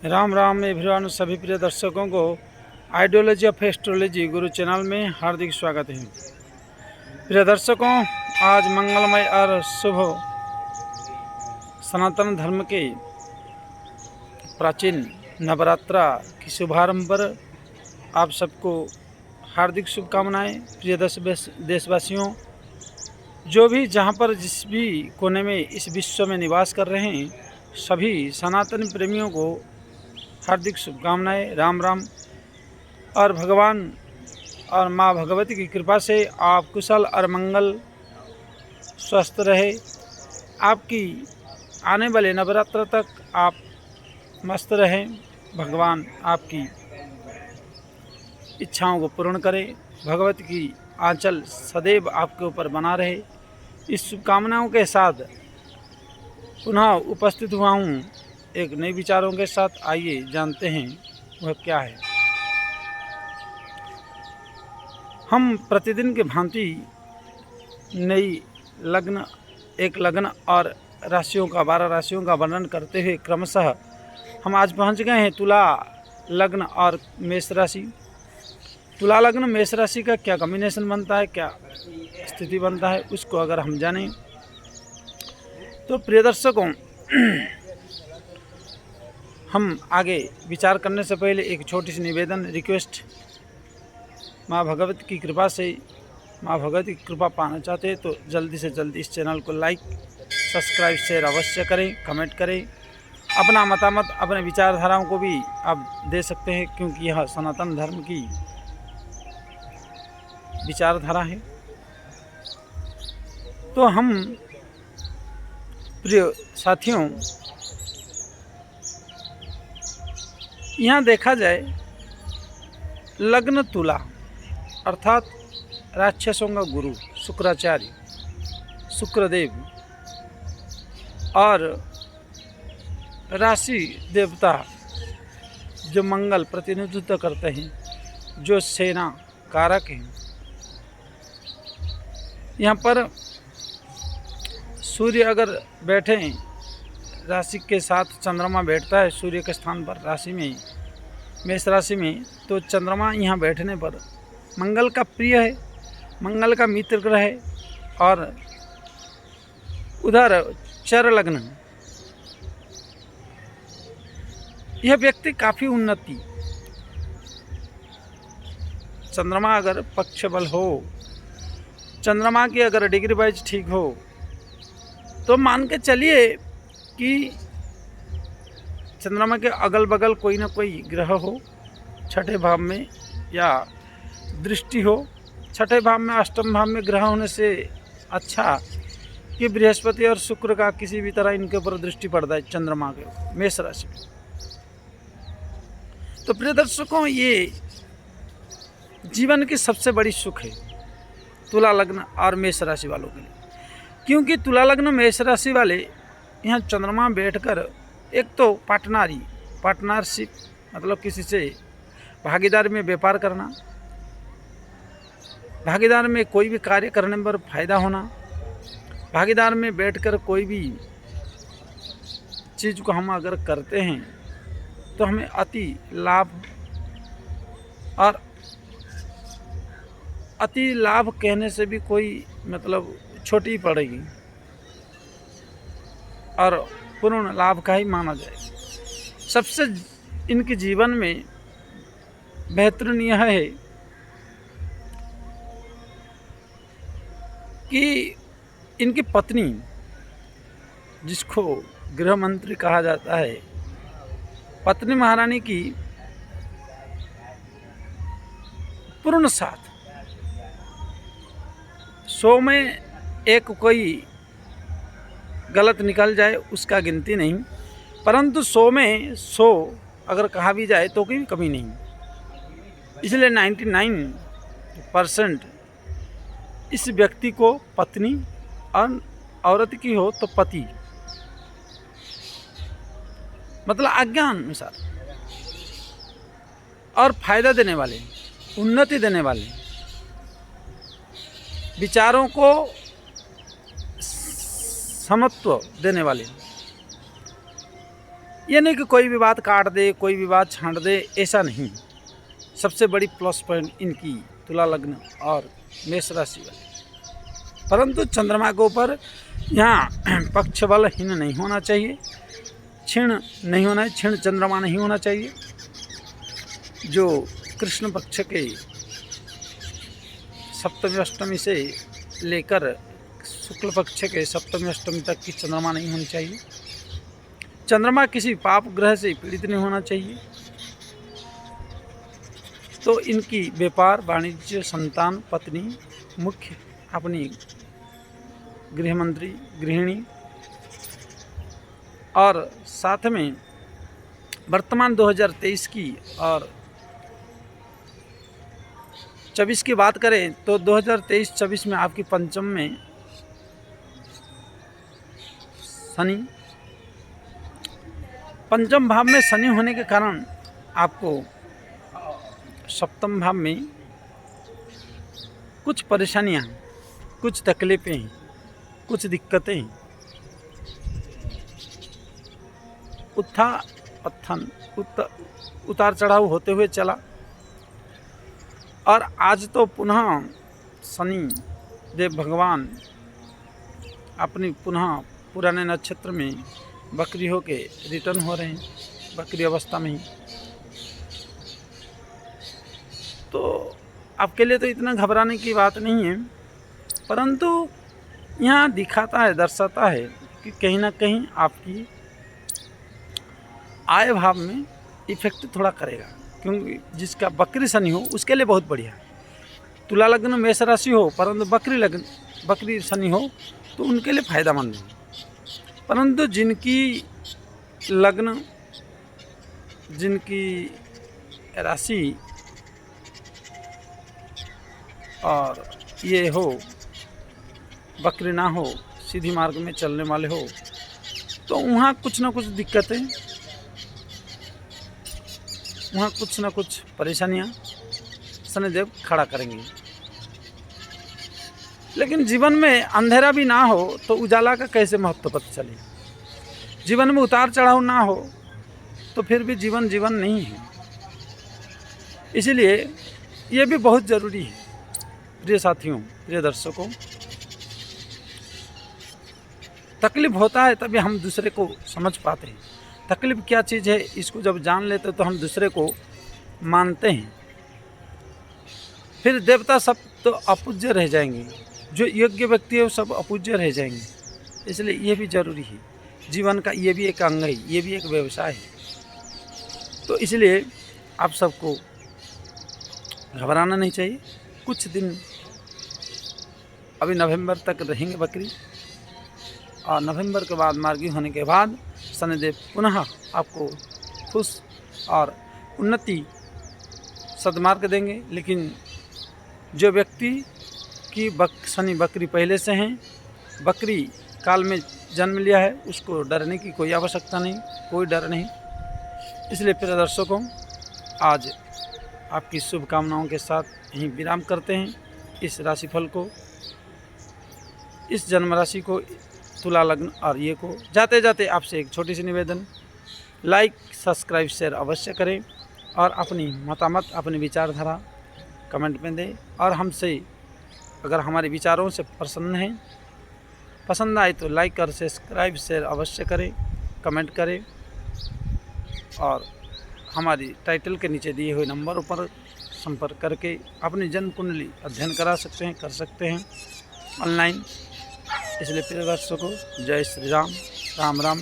Ram Ram everyone. सभी प्रिय दर्शकों को ideology of astrology Guru channel में हार्दिक स्वागत है। प्रिय दर्शकों, आज मंगलमय और शुभ सनातन धर्म के प्राचीन नवरात्रा की शुभारंभ पर आप सबको हार्दिक शुभकामनाएं। प्रिय देशवासियों, जो भी जहां पर जिस भी कोने में इस विश्व में निवास कर रहे हैं, सभी सनातन प्रेमियों को हार्दिक शुभकामनाएं। राम राम। और भगवान और माँ भगवती की कृपा से आप कुशल और मंगल स्वस्थ रहे। आपकी आने वाले नवरात्र तक आप मस्त रहें। भगवान आपकी इच्छाओं को पूर्ण करे। भगवती की आंचल सदैव आपके ऊपर बना रहे। इस शुभकामनाओं के साथ पुनः उपस्थित हुआ हूँ एक नए विचारों के साथ। आइए जानते हैं वह क्या है। हम प्रतिदिन के भांति नई एक लग्न और राशियों का 12 राशियों का वर्णन करते हुए क्रमशः हम आज पहुंच गए हैं तुला लग्न और मेष राशि। तुला लग्न मेष राशि का क्या कॉम्बिनेशन बनता है, क्या स्थिति बनता है, उसको अगर हम जानें तो प्रिय दर्शकों, हम आगे विचार करने से पहले एक छोटी सी निवेदन रिक्वेस्ट। माँ भगवती की कृपा से माँ भगवती की कृपा पाना चाहते हैं तो जल्दी से जल्दी इस चैनल को लाइक सब्सक्राइब शेयर अवश्य करें, कमेंट करें। अपना मतामत अपने विचारधाराओं को भी आप दे सकते हैं, क्योंकि यह सनातन धर्म की विचारधारा है। तो हम प्रिय साथियों, यहाँ देखा जाए लग्न तुला अर्थात राक्षसों का गुरु शुक्राचार्य शुक्रदेव और राशि देवता जो मंगल प्रतिनिधित्व करते हैं, जो सेना कारक हैं। यहाँ पर सूर्य अगर बैठे राशि के साथ चंद्रमा बैठता है सूर्य के स्थान पर राशि में, मेष राशि में, तो चंद्रमा यहाँ बैठने पर मंगल का प्रिय है, मंगल का मित्र ग्रह है। और उधर चर लग्न, यह व्यक्ति काफ़ी उन्नति, चंद्रमा अगर पक्ष बल हो, चंद्रमा की अगर डिग्री वाइज ठीक हो, तो मान के चलिए कि चंद्रमा के अगल बगल कोई ना कोई ग्रह हो, छठे भाव में या दृष्टि हो। छठे भाव में अष्टम भाव में ग्रह होने से अच्छा कि बृहस्पति और शुक्र का किसी भी तरह इनके ऊपर दृष्टि पड़ता है चंद्रमा के मेष राशि में। तो प्रिय दर्शकों, ये जीवन की सबसे बड़ी सुख है तुला लग्न और मेष राशि वालों के लिए, क्योंकि तुला लग्न मेष राशि वाले यहाँ चंद्रमा बैठकर एक तो पार्टनरशिप मतलब किसी से भागीदारी में व्यापार करना, भागीदार में कोई भी कार्य करने पर फायदा होना, भागीदार में बैठकर कोई भी चीज़ को हम अगर करते हैं तो हमें अति लाभ, और अति लाभ कहने से भी कोई मतलब छोटी पड़ेगी और पूर्ण लाभ का ही माना जाए। सबसे इनके जीवन में बेहतरीन यह है कि इनकी पत्नी, जिसको गृह मंत्री कहा जाता है, पत्नी महारानी की पूर्ण साथ 100 में एक कोई गलत निकल जाए उसका गिनती नहीं, परंतु 100 में 100 अगर कहा भी जाए तो कोई कमी नहीं। इसलिए 99% इस व्यक्ति को पत्नी, और औरत की हो तो पति, मतलब आज्ञा अनुसार और फायदा देने वाले, उन्नति देने वाले, विचारों को समत्व देने वाले, ये नहीं कि कोई भी बात काट दे, कोई भी बात छांट दे, ऐसा नहीं। सबसे बड़ी प्लस पॉइंट इनकी तुला लग्न और मेष राशि वाले। परंतु चंद्रमा के ऊपर यहाँ पक्ष बलहीन नहीं होना चाहिए, क्षीण नहीं होना है, क्षीण चंद्रमा नहीं होना चाहिए। जो कृष्ण पक्ष के सप्तमी अष्टमी से लेकर शुक्ल पक्ष के सप्तमी अष्टमी तक की चंद्रमा नहीं होनी चाहिए। चंद्रमा किसी पाप ग्रह से पीड़ित नहीं होना चाहिए। तो इनकी व्यापार, वाणिज्य, संतान, पत्नी, मुख्य अपनी गृह मंत्री, गृहिणी, और साथ में वर्तमान 2023 की और 24 की बात करें तो 2023-24 में आपकी पंचम में शनि, पंचम भाव में शनि होने के कारण आपको सप्तम भाव में कुछ परेशानियां, कुछ तकलीफें, कुछ दिक्कतें, उत्थान उतार चढ़ाव होते हुए चला। और आज तो पुनः शनि देव भगवान अपनी पुनः पुराने नक्षत्र में बकरी होके रिटर्न हो रहे हैं, बकरी अवस्था में ही। तो आपके लिए तो इतना घबराने की बात नहीं है, परंतु यहाँ दिखाता है, दर्शाता है कि कहीं ना कहीं आपकी आय भाव में इफेक्ट थोड़ा करेगा, क्योंकि जिसका बकरी शनि हो उसके लिए बहुत बढ़िया। तुला लग्न मेष राशि हो परंतु बकरी शनि हो तो उनके लिए फायदेमंद है। परंतु जिनकी लग्न, जिनकी राशि और ये हो, बकरी ना हो, सीधी मार्ग में चलने वाले हो, तो वहाँ कुछ ना कुछ दिक्कतें, वहाँ कुछ ना कुछ परेशानियाँ शनिदेव खड़ा करेंगे। लेकिन जीवन में अंधेरा भी ना हो तो उजाला का कैसे महत्व पता चले। जीवन में उतार चढ़ाव ना हो तो फिर भी जीवन जीवन नहीं है। इसलिए ये भी बहुत ज़रूरी है। प्रिय साथियों, प्रिय दर्शकों, तकलीफ होता है तभी हम दूसरे को समझ पाते हैं। तकलीफ क्या चीज़ है इसको जब जान लेते तो हम दूसरे को मानते हैं। फिर देवता सब तो अपूज्य रह जाएंगे, जो योग्य व्यक्ति है वो सब अपूज्य रह जाएंगे। इसलिए ये भी जरूरी है, जीवन का ये भी एक अंग है, ये भी एक व्यवसाय है। तो इसलिए आप सबको घबराना नहीं चाहिए। कुछ दिन अभी नवंबर तक रहेंगे बकरी, और नवंबर के बाद मार्गी होने के बाद शनिदेव पुनः आपको खुश और उन्नति सद्मार्ग देंगे। लेकिन जो व्यक्ति की शनि बकरी पहले से हैं, बकरी काल में जन्म लिया है, उसको डरने की कोई आवश्यकता नहीं, कोई डर नहीं। इसलिए प्रिय दर्शकों, आज आपकी शुभकामनाओं के साथ यहीं विराम करते हैं। इस राशिफल को, इस जन्म राशि को, तुला लग्न और ये को जाते जाते आपसे एक छोटी सी निवेदन, लाइक, सब्सक्राइब, शेयर अवश्य करें और अपनी मतामत, अपनी विचारधारा कमेंट में दें। और हमसे अगर हमारे विचारों से प्रसन्न हैं, पसंद आए तो लाइक और सब्सक्राइब, शेयर अवश्य करें, कमेंट करें और हमारी टाइटल के नीचे दिए हुए नंबरों पर संपर्क करके अपनी जन्म कुंडली अध्ययन करा सकते हैं, कर सकते हैं ऑनलाइन। इसलिए प्रिय दर्शकों, जय श्री राम, राम राम।